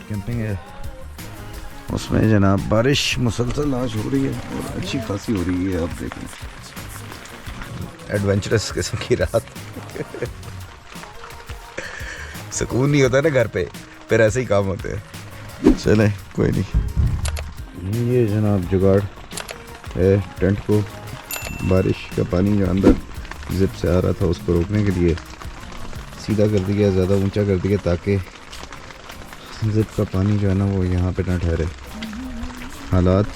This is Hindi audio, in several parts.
नाइट कैंपिंग है, उसमें जनाब बारिश मुसलसल आज हो रही है और अच्छी खासी हो रही है। आप देखें एडवेंचरस किस्म की रात। सुकून नहीं होता ना घर पे, फिर ऐसे ही काम होते हैं। चले कोई नहीं। ये जनाब जुगाड़ है टेंट को बारिश का पानी जो अंदर जिप से आ रहा था उसको रोकने के लिए सीधा कर दिया, ज़्यादा ऊंचा कर दिया ताकि जिप का पानी जो है ना वो यहाँ पे ना ठहरे। हालात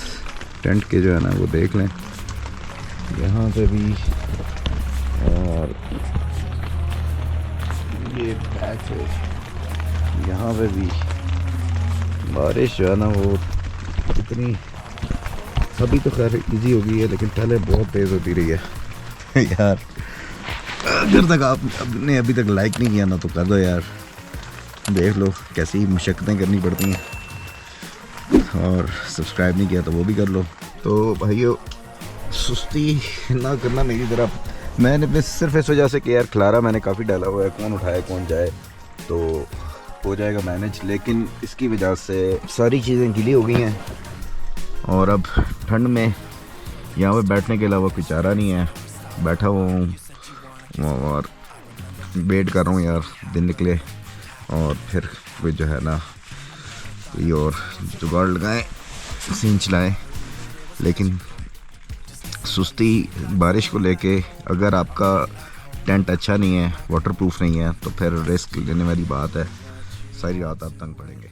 टेंट के जो है ना वो देख लें यहाँ पे भी, और ये पैच है यहाँ पे भी। बारिश जो है ना वो इतनी अभी तो खैर इजी हो गई है लेकिन पहले बहुत तेज़ होती रही है। यार अगर तक आपने अभी तक लाइक नहीं किया ना तो कर दो यार, देख लो कैसी मशक्क़तें करनी पड़ती हैं, और सब्सक्राइब नहीं किया तो वो भी कर लो। तो भाइयों सुस्ती ना करना मेरी तरफ। मैंने अपने सिर्फ इस वजह से कि यार खलारा मैंने काफ़ी डाला हुआ है, कौन उठाए कौन जाए तो हो जाएगा मैनेज, लेकिन इसकी वजह से सारी चीज़ें गीली हो गई हैं और अब ठंड में यहाँ पे बैठने के अलावा कोई चारा नहीं है। बैठा हुआ हूँ और वेट कर रहा हूँ यार दिन निकले और फिर कोई जो है ना कोई और जुगाड़ लगाएं, सीन चलाएं। लेकिन सुस्ती बारिश को लेके, अगर आपका टेंट अच्छा नहीं है, वाटरप्रूफ नहीं है, तो फिर रिस्क लेने वाली बात है, सारी रात आप तंग पड़ेंगे।